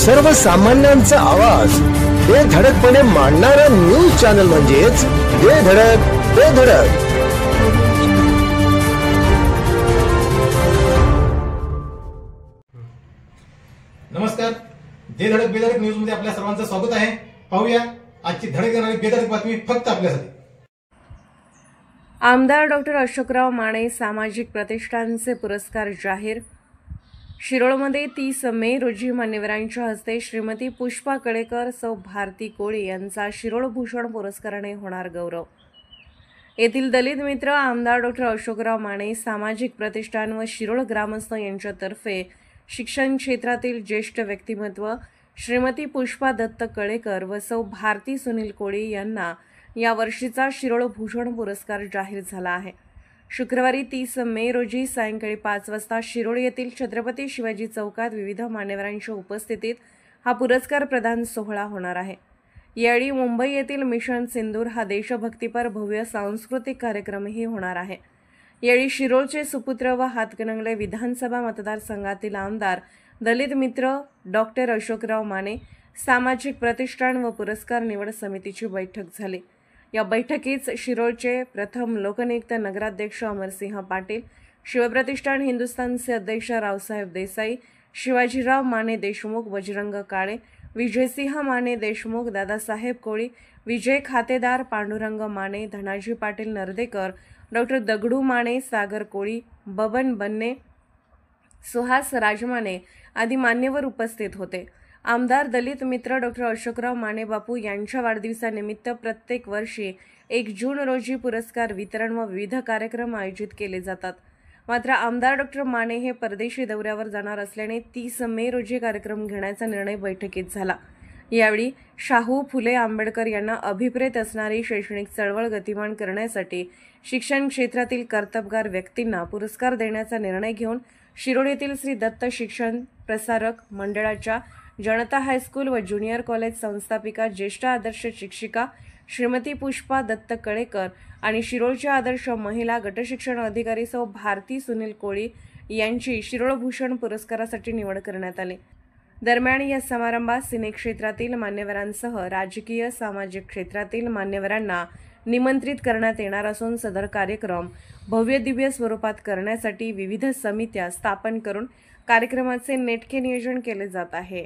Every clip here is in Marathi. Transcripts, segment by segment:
सर्वसामान्यांचा आवाज बेधडकपणे मांडणारा न्यूज चॅनल म्हणजेच बेधडक बेधडक। नमस्कार, बेधडक बेधडक न्यूज मध्ये आपल्या सर्वांचं स्वागत आहे। पाहूया आजची धडक देणारी बेधडक बातमी फक्त आपल्यासाठी। आमदार डॉक्टर अशोकराव माने सामाजिक प्रतिष्ठानचे पुरस्कार जाहीर। शिरोळमध्ये 30 मे रोजी मान्यवरांच्या हस्ते श्रीमती पुष्पा कळेकर, सौ भारती कोळी यांचा शिरोळ भूषण पुरस्काराने होणार गौरव। येथील दलित मित्र आमदार डॉक्टर अशोकराव माने सामाजिक प्रतिष्ठान व शिरोळ ग्रामस्थ यांच्यातर्फे शिक्षण क्षेत्रातील ज्येष्ठ व्यक्तिमत्व श्रीमती पुष्पा दत्त कळेकर व सौ भारती सुनील कोळी यांना या वर्षीचा शिरोळ भूषण पुरस्कार जाहीर झाला आहे। शुक्रवारी 30 मे रोजी सायंकाळी 5 वाजता शिरोळ येथील छत्रपती शिवाजी चौकात विविध मान्यवरांच्या उपस्थितीत हा पुरस्कार प्रदान सोहळा होणार आहे। यावेळी मुंबई येथील मिशन सिंदूर हा देशभक्तीपर भव्य सांस्कृतिक कार्यक्रमही होणार आहे। यावेळी शिरोळचे सुपुत्र व हातकणंगले विधानसभा मतदारसंघातील आमदार दलित मित्र डॉक्टर अशोकराव माने सामाजिक प्रतिष्ठान व पुरस्कार निवड समितीची बैठक झाली। या बैठकीत शिरोळचे प्रथम लोकनियुक्त नगराध्यक्ष अमरसिंह पाटील, शिवप्रतिष्ठान हिंदुस्थानचे अध्यक्ष रावसाहेब देसाई, शिवाजीराव माने देशमुख, बजरंग काळे, विजयसिंह माने देशमुख, दादासाहेब कोळी, विजय खातेदार, पांडुरंग माने, धनाजी पाटील नरदेकर, डॉक्टर दगडू माने, सागर कोळी, बबन बन्ने, सुहास राजमाने आदी मान्यवर उपस्थित होते। आमदार दलित मित्र डॉक्टर अशोकराव माने बापू यांच्या वाढदिवसानिमित्त प्रत्येक वर्षी 1 जून रोजी पुरस्कार वितरण व विविध कार्यक्रम आयोजित केले जातात। मात्र आमदार डॉक्टर माने हे परदेशी दौऱ्यावर जाणार असल्याने 30 मे रोजी कार्यक्रम घेण्याचा निर्णय बैठकीत झाला। यावेळी शाहू फुले आंबेडकर यांना अभिप्रेत असणारी शैक्षणिक चळवळ गतिमान करण्यासाठी शिक्षण क्षेत्रातील कर्तबगार व्यक्तींना पुरस्कार देण्याचा निर्णय घेऊन शिरोळ येथील श्री दत्त शिक्षण प्रसारक मंडळाच्या जनता हायस्कूल व ज्युनियर कॉलेज संस्थापिका ज्येष्ठ आदर्श शिक्षिका श्रीमती पुष्पा दत्त कळेकर आणि शिरोळच्या आदर्श महिला गटशिक्षण अधिकारी सौ भारती सुनील कोळी यांची शिरोळ भूषण पुरस्कारासाठी निवड करण्यात आली। दरम्यान या समारंभात सिने क्षेत्रातील मान्यवरांसह राजकीय सामाजिक क्षेत्रातील मान्यवरांना निमंत्रित करण्यात येणार असून सदर कार्यक्रम भव्य दिव्य स्वरूपात करण्यासाठी विविध समित्या स्थापन करून कार्यक्रमाचे नेटके नियोजन केले जात आहे।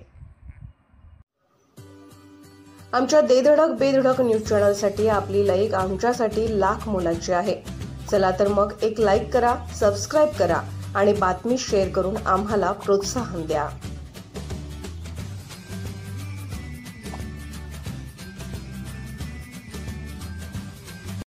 आमच्या बेधडक बेधडक न्यूज चॅनलसाठी आपली लाईक आमच्यासाठी लाख मोलाची आहे। चला तर मग एक लाईक करा, सबस्क्राईब करा आणि बातमी शेअर करून आम्हाला प्रोत्साहन द्या।